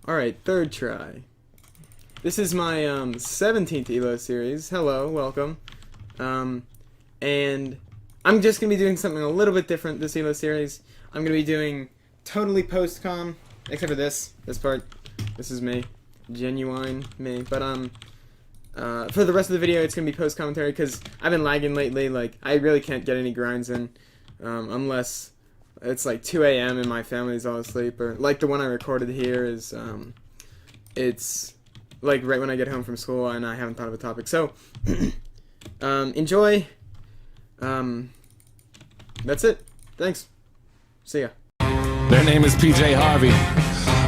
Alright, third try. This is my 17th ELO series. Hello, welcome. And I'm just going to be doing something a little bit different this ELO series. I'm going to be doing totally PostComm, except for this part. This is me. Genuine me. But for the rest of the video, it's going to be post commentary because I've been lagging lately. Like, I really can't get any grinds in unless it's like 2 a.m. and my family's all asleep. Or like the one I recorded here is, it's like right when I get home from school and I haven't thought of a topic. So, enjoy. That's it. Thanks. See ya. Their name is PJ Harvey.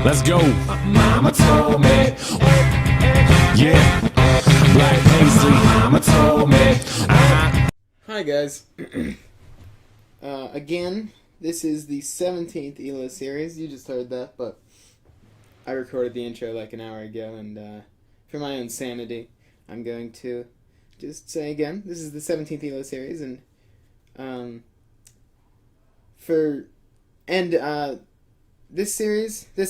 Let's go. Mama told me. Yeah. Black paisley. Mama told me. Hi guys. Again, this is the 17th ELO series. You just heard that, but I recorded the intro like an hour ago, and for my own sanity, I'm going to just say again, this is the 17th ELO series, and this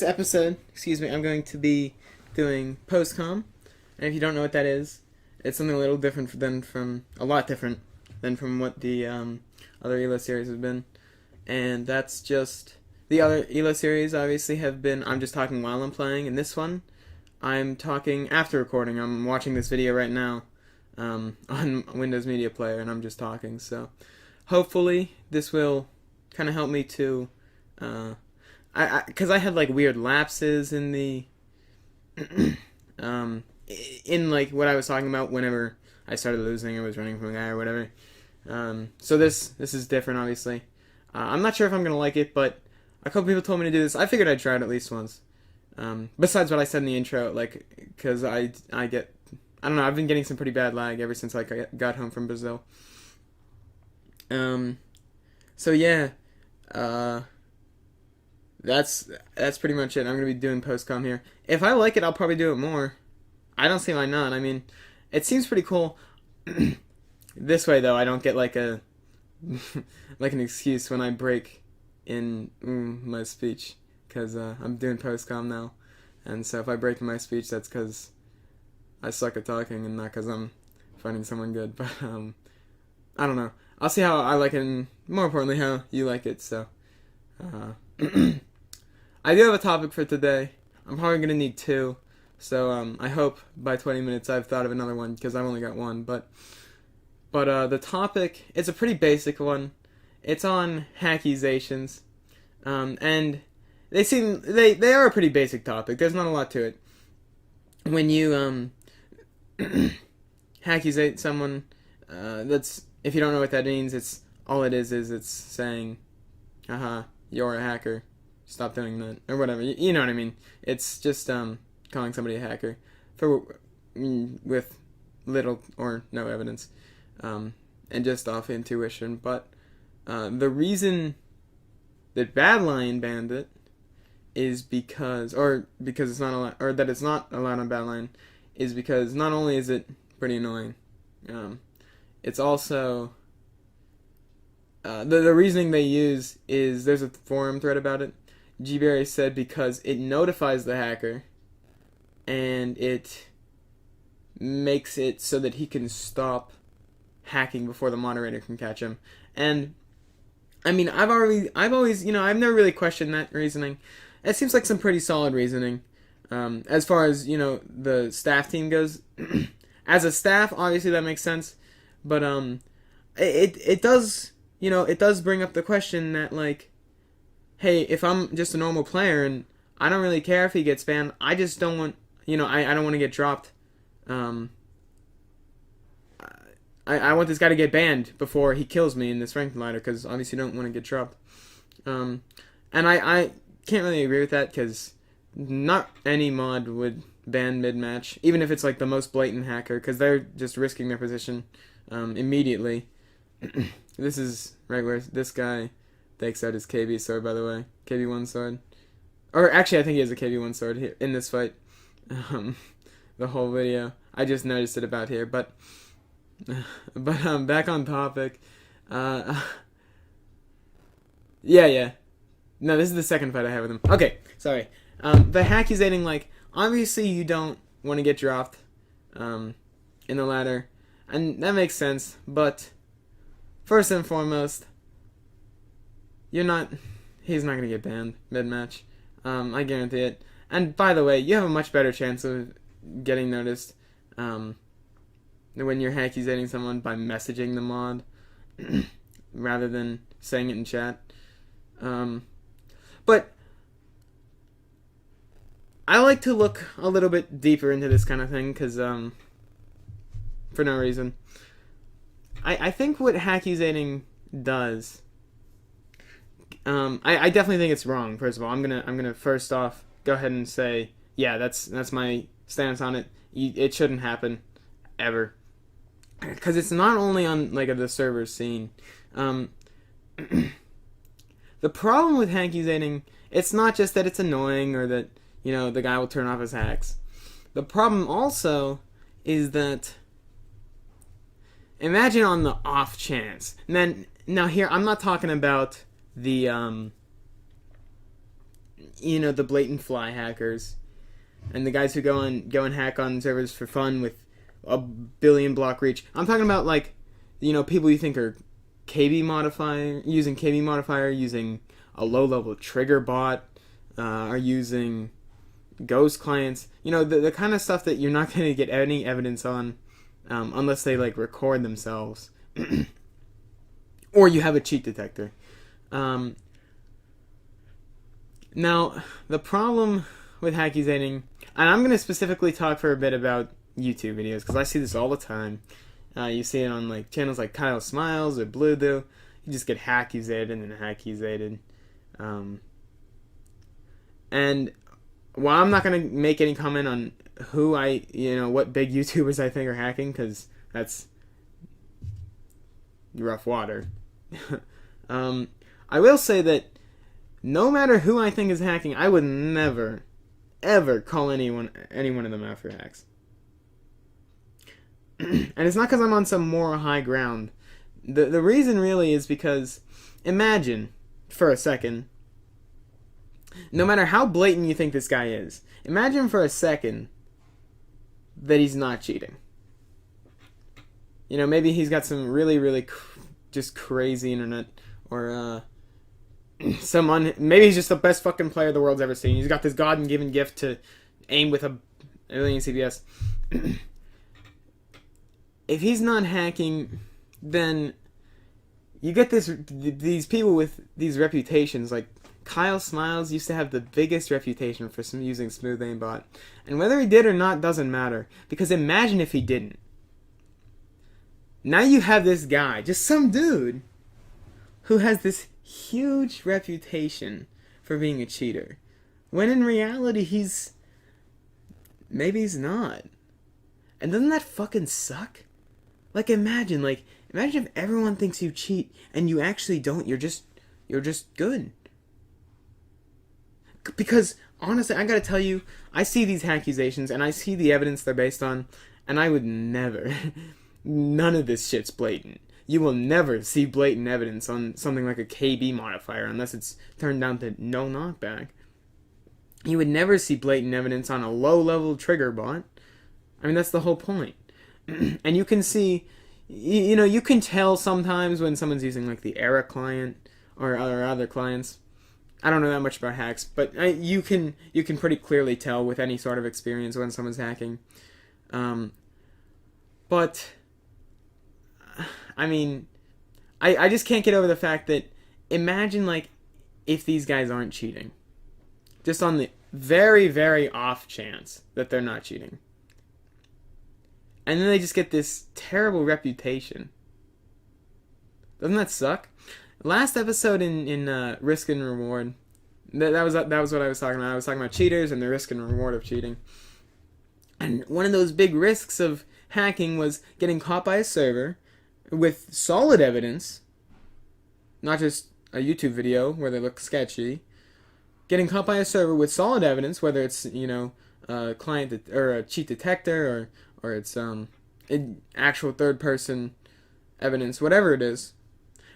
episode, I'm going to be doing PostComm, and if you don't know what that is, it's something a little different a lot different than from what the other ELO series has been, and that's just, the other ELO series obviously have been, I'm just talking while I'm playing, and this one, I'm talking after recording. I'm watching this video right now on Windows Media Player, and I'm just talking, so hopefully this will kind of help me to, because I had like weird lapses in the, in like what I was talking about whenever I started losing or was running from a guy or whatever. So this is different, obviously. I'm not sure if I'm gonna like it, but a couple people told me to do this. I figured I'd try it at least once. Besides what I said in the intro, like, because I don't know, I've been getting some pretty bad lag ever since like I got home from Brazil. So yeah, that's pretty much it. I'm gonna be doing PostComm here. If I like it, I'll probably do it more. I don't see why not. I mean, it seems pretty cool. This way, though, I don't get like a like an excuse when I break in my speech, because I'm doing PostComm now, and so if I break in my speech, that's because I suck at talking and not because I'm finding someone good. But I don't know. I'll see how I like it, and more importantly, how you like it. So I do have a topic for today. I'm probably gonna need two. So I hope by 20 minutes I've thought of another one, because I've only got one. But the topic, it's a pretty basic one. It's on hackusations, and they are a pretty basic topic. There's not a lot to it. When you hackusate someone, that's, if you don't know what that means, it's it's saying, "Haha, you're a hacker. Stop doing that," or whatever. You know what I mean? It's just calling somebody a hacker with little or no evidence, and just off intuition. But the reason that Badlion banned it is because it's not allowed, or that it's not allowed on Badlion, is because not only is it pretty annoying, it's also the reasoning they use is, there's a forum thread about it. GBerry said because it notifies the hacker, and it makes it so that he can stop hacking before the moderator can catch him. And I mean, I've always, I've never really questioned that reasoning. It seems like some pretty solid reasoning, as far as, the staff team goes. As a staff, obviously that makes sense, but it does, it does bring up the question that, like, hey, if I'm just a normal player and I don't really care if he gets banned, I just don't want, I don't want to get dropped. I want this guy to get banned before he kills me in this ranked ladder, because obviously you don't want to get dropped. And I can't really agree with that, because not any mod would ban mid-match, even if it's like the most blatant hacker, because they're just risking their position immediately. This is right where this guy takes out his KB sword, by the way. KB1 sword. Or actually, I think he has a KB1 sword here in this fight. The whole video. I just noticed it about here, but back on topic. Yeah. No, this is the second fight I have with him. Okay, sorry. The hackusating, like, obviously you don't want to get dropped in the ladder, and that makes sense, but first and foremost, he's not going to get banned mid-match. I guarantee it. And by the way, you have a much better chance of getting noticed when you're hackusating someone by messaging the mod rather than saying it in chat. But I like to look a little bit deeper into this kind of thing because, for no reason, I think what hackusating does, I definitely think it's wrong. First of all, I'm gonna first off go ahead and say, yeah, that's my stance on it. It shouldn't happen ever, because it's not only on like the server scene. The problem with hackusating, it's not just that it's annoying or that, you know, the guy will turn off his hacks. The problem also is that, imagine on the off chance. And then, now here, I'm not talking about the, the blatant fly hackers and the guys who go and hack on servers for fun with a billion block reach. I'm talking about, like, people you think are using KB modifier, using a low-level trigger bot, are using ghost clients. The kind of stuff that you're not going to get any evidence on unless they, like, record themselves. Or you have a cheat detector. Now, the problem with hackusating, and I'm going to specifically talk for a bit about YouTube videos, because I see this all the time. You see it on like channels like Kyle Smiles or Blue Do. You just get hackusated and then hackusated. And while I'm not going to make any comment on what big YouTubers I think are hacking, because that's rough water. I will say that no matter who I think is hacking, I would never, ever call any one of them out for hacks. And it's not because I'm on some moral high ground. The reason really is because, imagine, for a second, no matter how blatant you think this guy is, imagine for a second that he's not cheating. Maybe he's got some really, really just crazy internet, or maybe he's just the best fucking player the world's ever seen. He's got this God-given gift to aim with a million CPS. If he's not hacking, then you get these people with these reputations. Like Kyle Smiles used to have the biggest reputation for using smooth aimbot, and whether he did or not doesn't matter, because imagine if he didn't. Now you have this guy, just some dude, who has this huge reputation for being a cheater, when in reality maybe he's not. And doesn't that fucking suck? Like, imagine if everyone thinks you cheat and you actually don't. You're just good. Because honestly, I gotta tell you, I see these hackusations and I see the evidence they're based on, and I would never. None of this shit's blatant. You will never see blatant evidence on something like a KB modifier unless it's turned down to no knockback. You would never see blatant evidence on a low-level trigger bot. I mean, that's the whole point. And you can see, you can tell sometimes when someone's using like the Era client or other clients. I don't know that much about hacks, but you can pretty clearly tell with any sort of experience when someone's hacking. But I mean, I just can't get over the fact that, imagine, like, if these guys aren't cheating. Just on the very, very off chance that they're not cheating. And then they just get this terrible reputation. Doesn't that suck? Last episode in Risk and Reward, that was what I was talking about. I was talking about cheaters and the risk and reward of cheating. And one of those big risks of hacking was getting caught by a server with solid evidence, not just a YouTube video where they look sketchy. Getting caught by a server with solid evidence, whether it's a client or a cheat detector or it's actual third person evidence, whatever it is,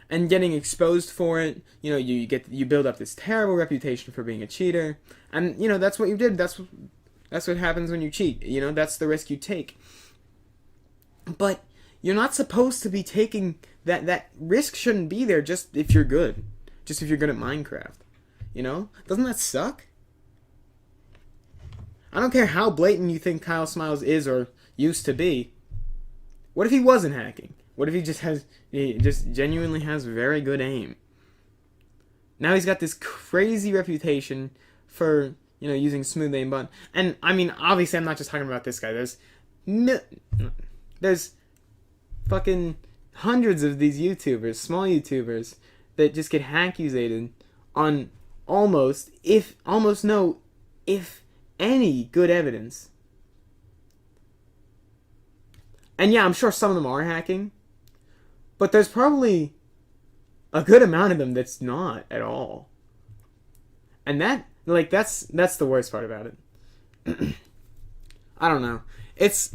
and getting exposed for it. You know, you build up this terrible reputation for being a cheater, and you know that's what you did. That's what happens when you cheat. You know, that's the risk you take. But you're not supposed to be taking that. That risk shouldn't be there just if you're good. Just if you're good at Minecraft. You know? Doesn't that suck? I don't care how blatant you think Kyle Smiles is or used to be. What if he wasn't hacking? What if he just genuinely has very good aim? Now he's got this crazy reputation for, you know, using smooth aim button. And I mean, obviously I'm not just talking about this guy. There's fucking hundreds of these YouTubers, small YouTubers, that just get hackusated on almost no, if any good evidence. And yeah, I'm sure some of them are hacking, but there's probably a good amount of them that's not at all. And that's the worst part about it. I don't know. It's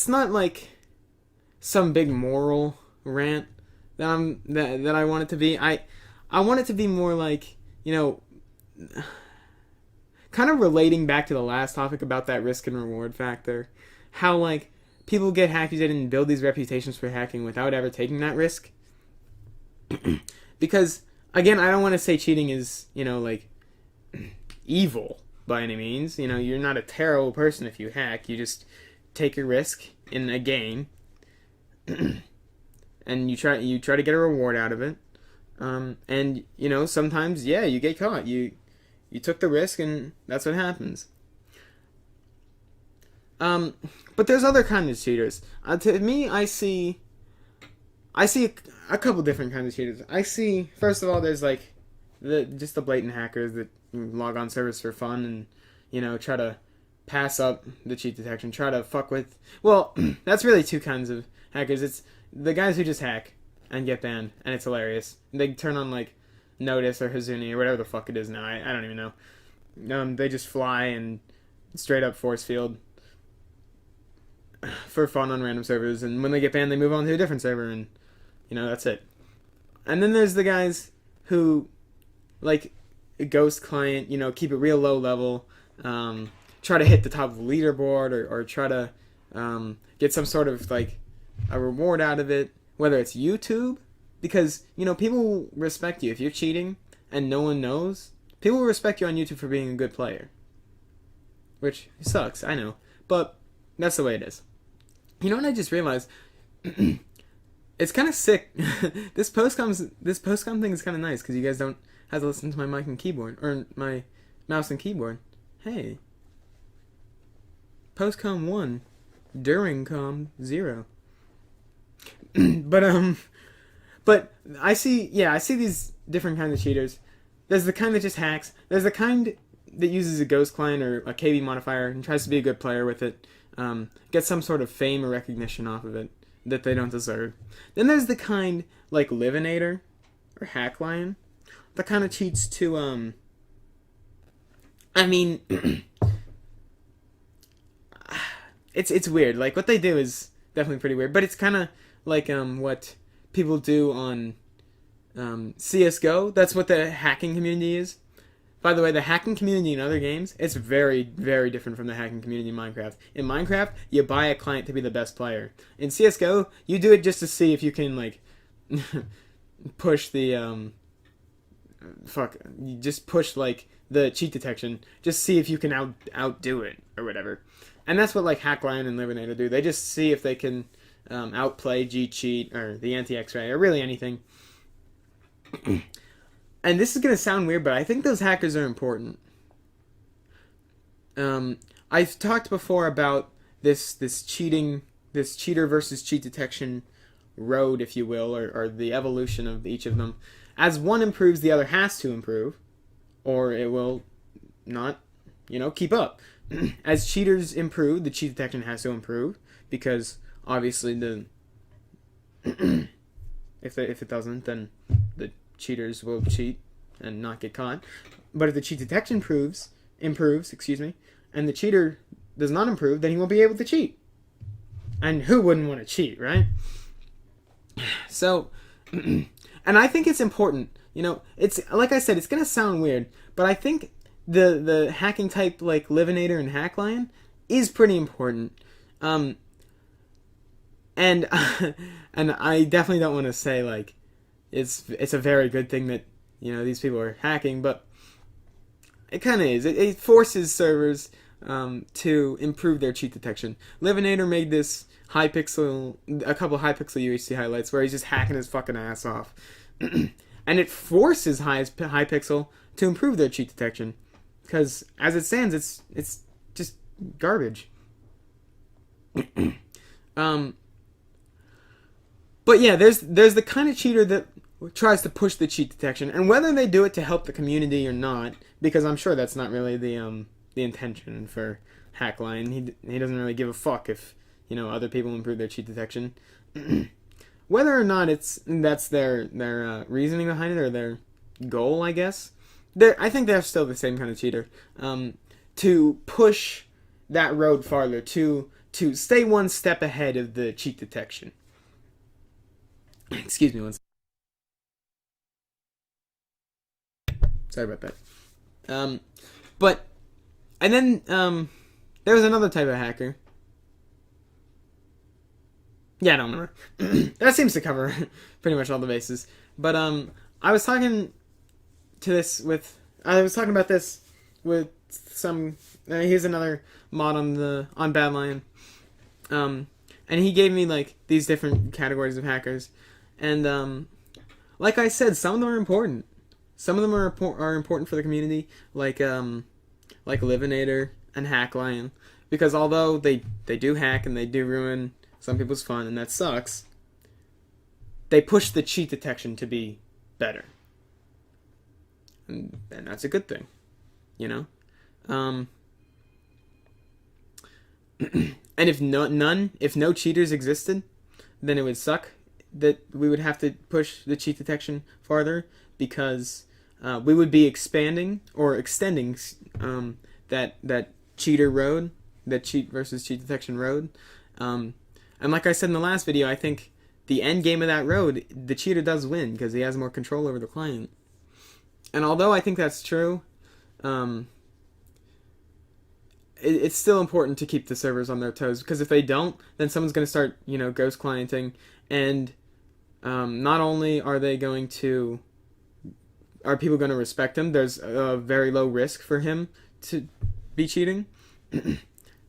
not like some big moral rant that I want it to be. I want it to be more like, you know, kind of relating back to the last topic about that risk and reward factor. How, like, people get accusated and build these reputations for hacking without ever taking that risk. Because, again, I don't want to say cheating is, you know, like, evil by any means. You know, you're not a terrible person if you hack. You just take a risk in a game. And you try to get a reward out of it. And, you know, sometimes, yeah, you get caught. You took the risk, and that's what happens. But there's other kinds of cheaters. To me, I see a couple different kinds of cheaters. I see, first of all, there's like just the blatant hackers that log on servers for fun and, you know, try to pass up the cheat detection, try to fuck with. Well, that's really two kinds of hackers. It's the guys who just hack and get banned, and it's hilarious. They turn on like Notice or Hazuni or whatever the fuck it is now. I don't even know. They just fly and straight up force field for fun on random servers, and when they get banned, they move on to a different server, and you know, that's it. And then there's the guys who, like, a ghost client, you know, keep it real low level, try to hit the top of the leaderboard, or try to get some sort of, like, a reward out of it, whether it's YouTube, because, you know, people will respect you if you're cheating and no one knows. People will respect you on YouTube for being a good player, which sucks, I know, but that's the way it is. You know what I just realized? It's kind of sick. This PostComm thing is kind of nice because you guys don't have to listen to my mic and keyboard or my mouse and keyboard. Hey, PostComm 1 during comm 0. But I see these different kinds of cheaters. There's the kind that just hacks. There's the kind that uses a ghost client or a KB modifier and tries to be a good player with it. Get some sort of fame or recognition off of it that they don't deserve. Then there's the kind like Livinator or Hacklion that kind of cheats to I mean it's weird. Like, what they do is definitely pretty weird, but it's kind of like what people do on CS:GO. That's what the hacking community is. By the way, the hacking community in other games, it's very, very different from the hacking community in Minecraft. In Minecraft, you buy a client to be the best player. In CS:GO, you do it just to see if you can, like, push the, you just push, like, the cheat detection. Just see if you can outdo it, or whatever. And that's what, like, Hacklion and Livinator do. They just see if they can outplay G-Cheat, or the Anti-X-Ray, or really anything. And this is going to sound weird, but I think those hackers are important. I've talked before about this cheater versus cheat detection road, if you will, or the evolution of each of them. As one improves, the other has to improve, or it will not, you know, keep up. As cheaters improve, the cheat detection has to improve, because obviously if it doesn't, then the cheaters will cheat and not get caught. But if the cheat detection improves, and the cheater does not improve, then he won't be able to cheat. And who wouldn't want to cheat, right? So, And I think it's important. It's like I said, it's gonna sound weird, but I think the hacking type like Livinator and Hacklion is pretty important. And and I definitely don't want to say like it's a very good thing that these people are hacking, but it kind of is. It forces servers to improve their cheat detection. Livinator made this a couple Hypixel UHC highlights where he's just hacking his fucking ass off, and it forces Hypixel to improve their cheat detection, because as it stands, it's just garbage. But yeah, there's the kind of cheater that tries to push the cheat detection, and whether they do it to help the community or not, because I'm sure that's not really the intention for Hackline. He doesn't really give a fuck if other people improve their cheat detection. Whether or not that's their reasoning behind it or their goal, I guess. I think they're still the same kind of cheater. To push that road farther, to stay one step ahead of the cheat detection. Excuse me one second. Sorry about that. And then there was another type of hacker. Yeah, I don't remember. That seems to cover pretty much all the bases. But I was talking about this with some. Here's another mod on Badlion. And he gave me like these different categories of hackers, and like I said, some of them are important. Some of them are important for the community, like Livinator and Hacklion, because although they do hack and they do ruin some people's fun, and that sucks, they push the cheat detection to be better, and that's a good thing, And if no cheaters existed, then it would suck that we would have to push the cheat detection farther, because we would be expanding or extending that cheater road, that cheat versus cheat detection road. And like I said in the last video, I think the end game of that road, the cheater does win because he has more control over the client. And although I think that's true, it's still important to keep the servers on their toes, because if they don't, then someone's going to start, ghost clienting, and not only are people going to respect him, there's a very low risk for him to be cheating,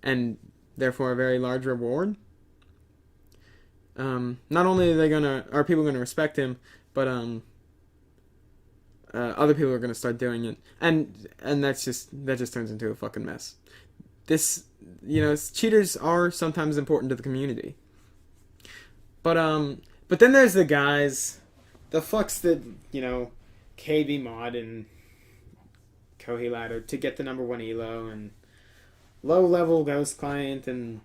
and therefore a very large reward. Not only are people going to respect him, but other people are going to start doing it, and that just turns into a fucking mess. Cheaters are sometimes important to the community, but then there's the guys, the fucks that KB mod and Koh ELO to get the number 1 elo and low level ghost client and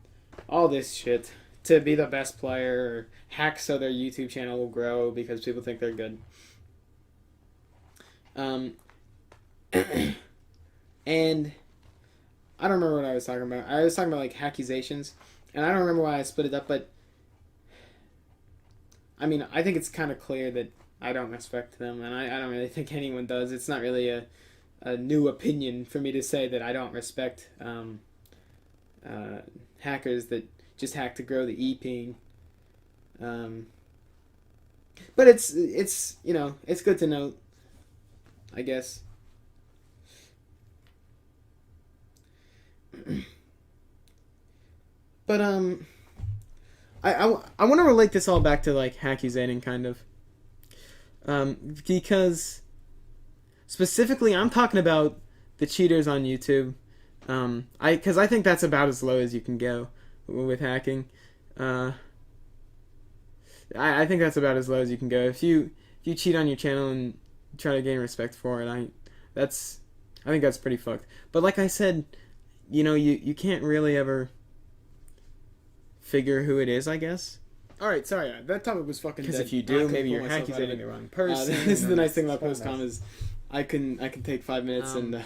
all this shit to be the best player, or hack so their YouTube channel will grow because people think they're good. And I don't remember what I was talking about. I was talking about like hackusations, and I don't remember why I split it up, but I mean, I think it's kind of clear that I don't respect them, and I don't really think anyone does. It's not really a new opinion for me to say that I don't respect hackers that just hack to grow the e-ping. But it's it's good to note, I guess. But I want to relate this all back to like hackusating, kind of, because specifically I'm talking about the cheaters on YouTube, because I think that's about as low as you can go with hacking. I think that's about as low as you can go. If you cheat on your channel and try to gain respect for it, I think that's pretty fucked. But like I said, you can't really ever figure who it is, I guess. Alright, sorry, that topic was fucking dead. Because if you do, maybe you're hackusating the wrong person. This is the nice thing about PostComm is I can take 5 minutes and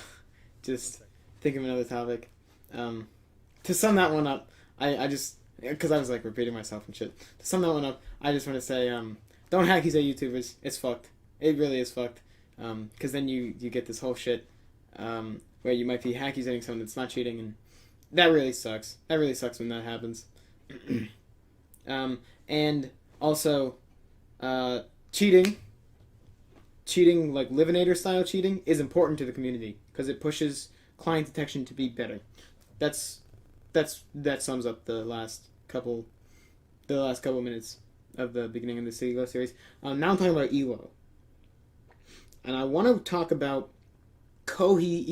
just think of another topic. To sum that one up, I just, because I was like repeating myself and shit. To sum that one up, I just want to say, don't hackysay YouTubers. It's fucked. It really is fucked. Because then you get this whole shit where you might be hackysaying someone that's not cheating, and that really sucks. That really sucks when that happens. And also, cheating, like Livinator style cheating, is important to the community because it pushes client detection to be better. That sums up the last couple minutes of the beginning of the ELO series. Now I'm talking about ELO, and I want to talk about Kohi's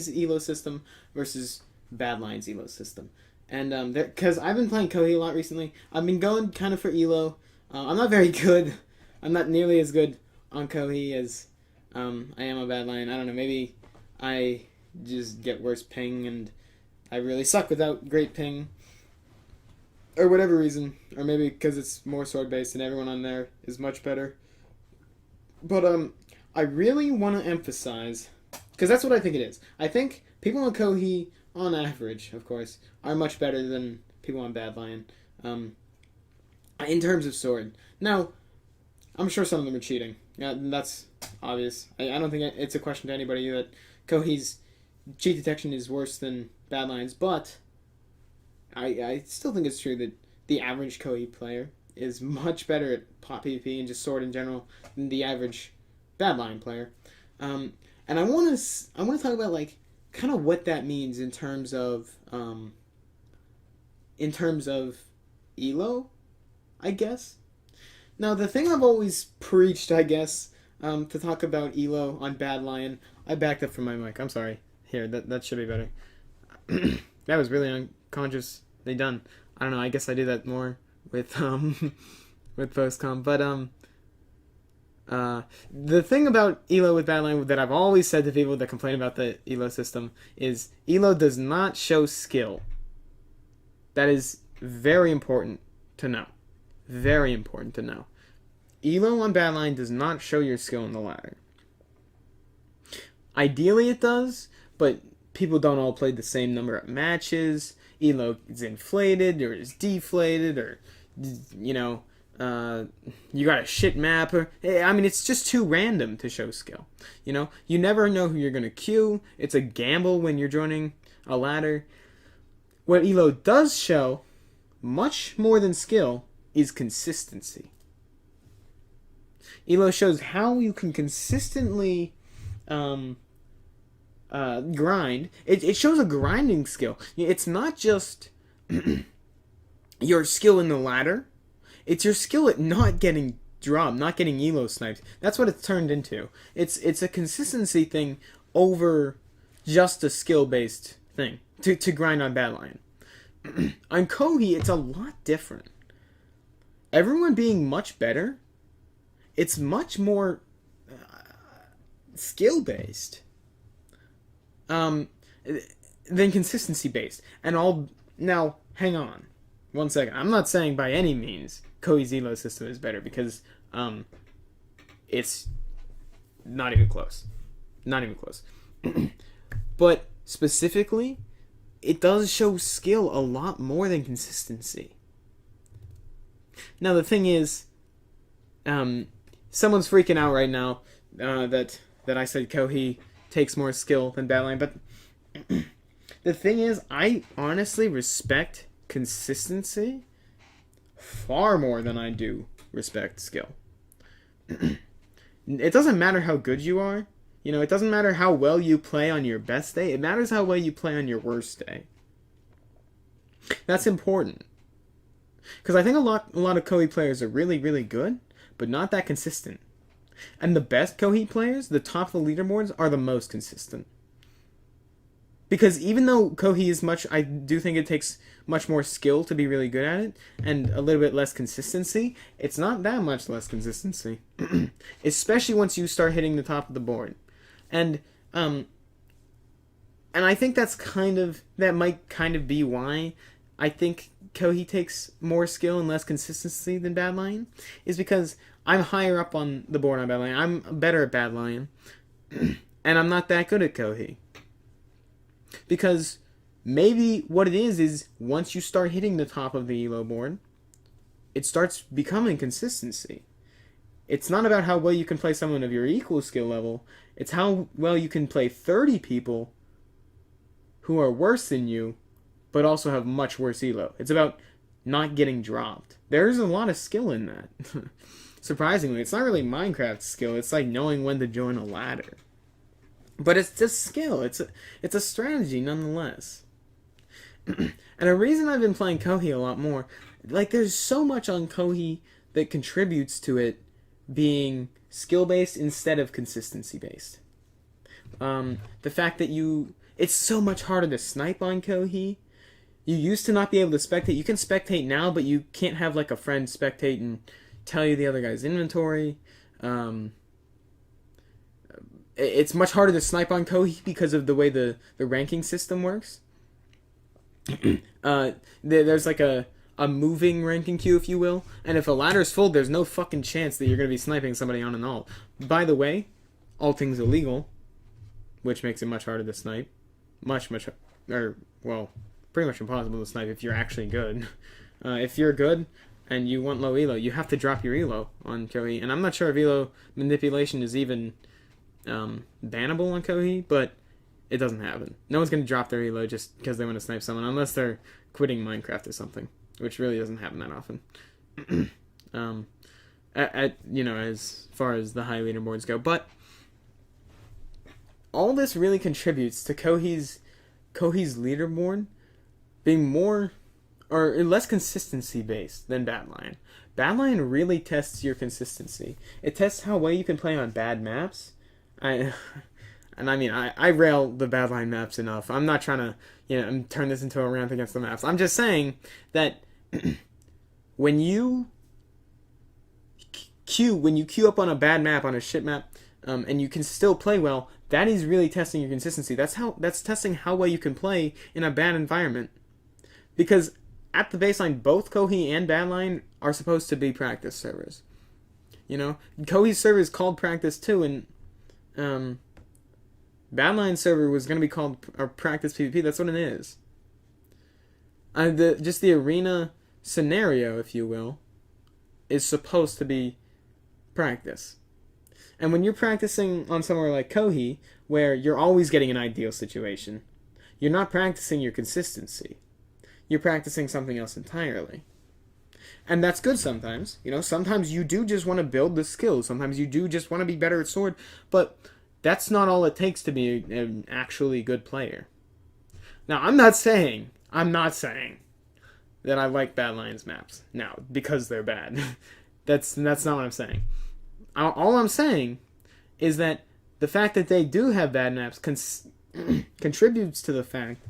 ELO system versus Badline's ELO system. And because I've been playing Kohi a lot recently, I've been going kind of for ELO. I'm not very good. I'm not nearly as good on Kohi as I am on Badline. I don't know. Maybe I just get worse ping, and I really suck without great ping, or whatever reason, or maybe because it's more sword based and everyone on there is much better. But I really want to emphasize, because that's what I think it is. I think people on Kohi, on average, of course, are much better than people on Badline, in terms of sword. Now, I'm sure some of them are cheating. That's obvious. I don't think it's a question to anybody that Kohi's cheat detection is worse than Badline's, but I still think it's true that the average Kohi player is much better at pop PvP and just sword in general than the average Badline player. And I want to talk about like kind of what that means in terms of ELO, I guess. Now, the thing I've always preached, I guess, to talk about ELO on Badline, I backed up from my mic. I'm sorry. Here, that should be better. That was really unconsciously done. I don't know. I guess I do that more with with PostComm. But the thing about ELO with Badline that I've always said to people that complain about the ELO system is ELO does not show skill. That is very important to know. Very important to know. ELO on Badline does not show your skill in the ladder. Ideally it does, but people don't all play the same number of matches. ELO is inflated or is deflated, or you got a shit map. I mean, it's just too random to show skill. You never know who you're going to queue. It's a gamble when you're joining a ladder. What ELO does show, much more than skill, is consistency. ELO shows how you can consistently grind. It shows a grinding skill. It's not just your skill in the ladder. It's your skill at not getting dropped, not getting ELO sniped. That's what it's turned into. It's a consistency thing over just a skill-based thing to grind on Badline. On Kohi, it's a lot different. Everyone being much better, it's much more skill-based than consistency-based. Now, hang on 1 second. I'm not saying by any means Kohi's ELO system is better, because it's not even close. Not even close. But specifically, it does show skill a lot more than consistency. Now, the thing is, someone's freaking out right now that I said Kohi takes more skill than Badline, but the thing is, I honestly respect consistency far more than I do respect skill. It doesn't matter how good you are. It doesn't matter how well you play on your best day. It matters how well you play on your worst day. That's important. Because I think a lot of Kohi players are really, really good, but not that consistent. And the best Kohi players, the top of the leaderboards, are the most consistent. Because even though Kohi is I do think it takes much more skill to be really good at it, and a little bit less consistency, it's not that much less consistency. Especially once you start hitting the top of the board. And I think that might kind of be why I think Kohi takes more skill and less consistency than Badline, is because I'm higher up on the board on Badline. I'm better at Badline, and I'm not that good at Kohi. Because maybe what it is once you start hitting the top of the ELO board, it starts becoming consistency. it's not about how well you can play someone of your equal skill level. It's how well you can play 30 people who are worse than you, but also have much worse elo. It's about not getting dropped. There's a lot of skill in that. Surprisingly, it's not really Minecraft skill. It's like knowing when to join a ladder. But it's just skill. It's a strategy nonetheless. And a reason I've been playing Koh a lot more, like there's so much on Koh that contributes to it being skill-based instead of consistency-based. The fact that it's so much harder to snipe on Koh. You used to not be able to spectate. You can spectate now, but you can't have like a friend spectate and tell you the other guy's inventory. It's much harder to snipe on Koh because of the way the ranking system works. There's like a moving ranking queue, if you will, and if a ladder's full, there's no fucking chance that you're going to be sniping somebody on an ult. By the way, ulting's illegal, which makes it much harder to snipe. Pretty much impossible to snipe if you're actually good. If you're good and you want low elo, you have to drop your elo on Koh, and I'm not sure if elo manipulation is even bannable on Koh, but it doesn't happen. No one's going to drop their elo just because they want to snipe someone, unless they're quitting Minecraft or something, which really doesn't happen that often. As far as the high leaderboards go. But all this really contributes to Kohei's leaderboard being more or less consistency based than Badlion. Badlion really tests your consistency. It tests how well you can play on bad maps. I rail the Badlion maps enough. I'm not trying to turn this into a rant against the maps. I'm just saying that when you queue up on a bad map, on a shit map, and you can still play well, that is really testing your consistency. That's testing how well you can play in a bad environment. Because at the baseline, both Koh and Badlion are supposed to be practice servers. Kohei's server is called practice too, and Badlion server was going to be called practice PvP. That's what it is. The arena scenario, if you will, is supposed to be practice. And when you're practicing on somewhere like Koh, where you're always getting an ideal situation, you're not practicing your consistency. You're practicing something else entirely. And that's good sometimes. Sometimes you do just want to build the skills. Sometimes you do just want to be better at sword. But that's not all it takes to be an actually good player. Now, I'm not saying that I like Badlion's maps now because they're bad. That's not what I'm saying. All I'm saying is that the fact that they do have bad maps contributes to the fact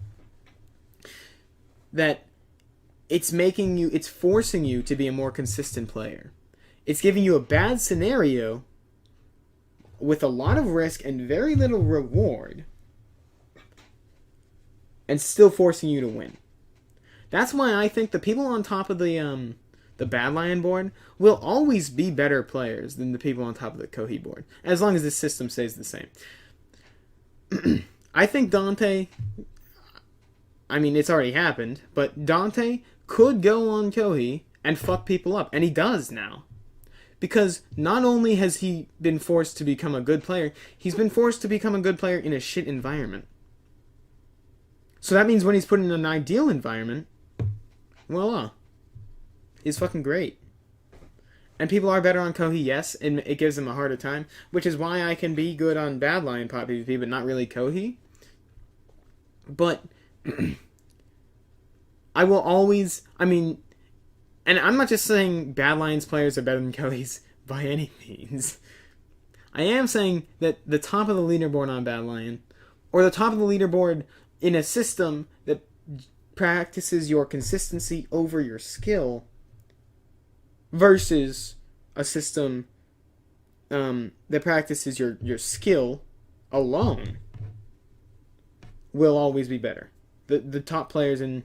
that it's forcing you to be a more consistent player. It's giving you a bad scenario with a lot of risk and very little reward, and still forcing you to win. That's why I think the people on top of the Badlion board will always be better players than the people on top of the Koh board, as long as the system stays the same. I think Dante, it's already happened, but Dante could go on Koh and fuck people up, and he does now. Because not only has he been forced to become a good player, he's been forced to become a good player in a shit environment. So that means when he's put in an ideal environment, voila, he's fucking great. And people are better on Koh, yes, and it gives them a harder time, which is why I can be good on Badlion Pop PvP, but not really Koh. But I will always, and I'm not just saying Badlion's players are better than Kohei's by any means. I am saying that the top of the leaderboard on Badlion, or the top of the leaderboard in a system that practices your consistency over your skill, versus a system that practices your skill alone, will always be better. The top players in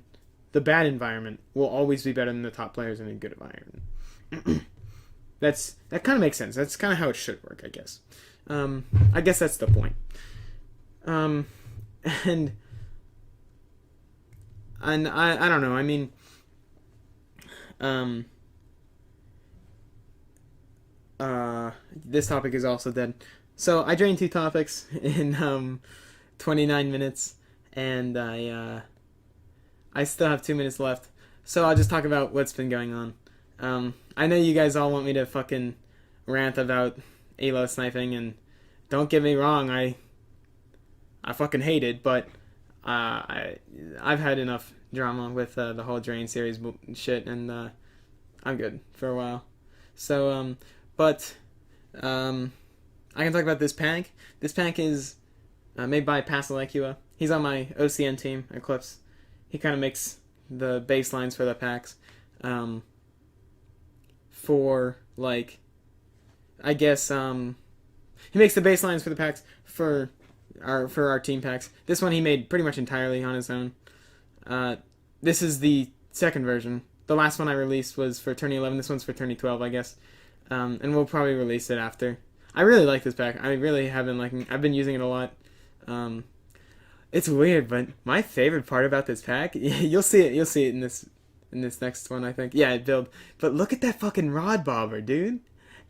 the bad environment will always be better than the top players in a good environment. That kind of makes sense. That's kind of how it should work, I guess. I guess that's the point. And I don't know. this topic is also dead. So I drained 2 topics in 29 minutes, and I still have 2 minutes left. So I'll just talk about what's been going on. I know you guys all want me to fucking rant about ELO sniping, and don't get me wrong, I fucking hate it, but I've had enough drama with the whole Drain series shit, and I'm good for a while. So, I can talk about this pack. This pack is made by Pasalecqua. He's on my OCN team, Eclipse. He kind of makes the baselines for the packs. For, like, I guess, he makes the baselines for the packs for our team packs. This one he made pretty much entirely on his own. This is the second version. The last one I released was for Tourney 11. This one's for Tourney 12, I guess. And we'll probably release it after. I really like this pack. I really have been liking. I've been using it a lot. It's weird, but my favorite part about this pack, you'll see it. You'll see it in this next one, I think. Yeah, build. But look at that fucking rod bobber, dude.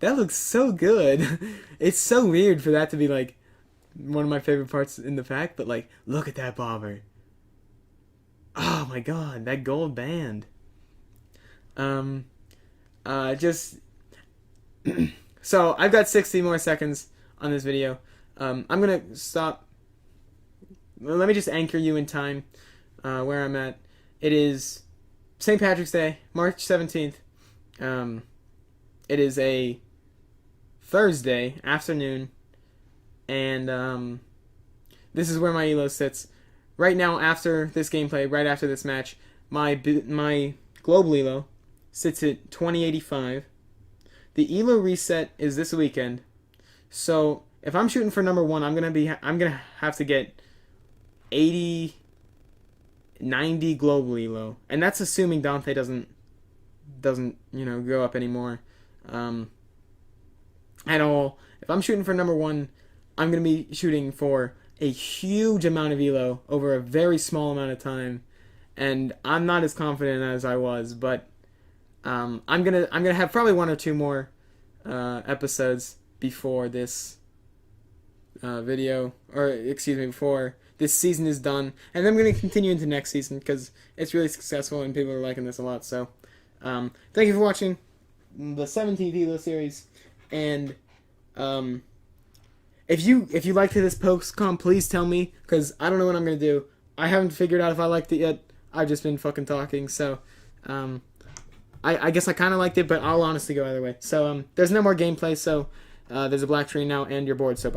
That looks so good. It's so weird for that to be like one of my favorite parts in the pack. But like, look at that bobber. Oh my god, that gold band. Just. So I've got 60 more seconds on this video. I'm gonna stop. Let me just anchor you in time where I'm at. It is St. Patrick's Day, March 17th. It is a Thursday afternoon, and this is where my ELO sits. Right now, after this gameplay, right after this match, my global ELO sits at 2085. The ELO reset is this weekend, so if I'm shooting for number 1, I'm gonna have to get 80, 90 global ELO, and that's assuming Dante doesn't go up anymore at all. If I'm shooting for number 1, I'm gonna be shooting for a huge amount of ELO over a very small amount of time, and I'm not as confident as I was, but I'm gonna have probably 1 or 2 more episodes before this before this season is done, and then I'm gonna continue into next season because it's really successful and people are liking this a lot. So, thank you for watching the 17th ELO series, and if you liked this PostComm, please tell me, because I don't know what I'm gonna do. I haven't figured out if I liked it yet. I've just been fucking talking, so I guess I kind of liked it, but I'll honestly go either way. So there's no more gameplay, so there's a black screen now, and you're bored, so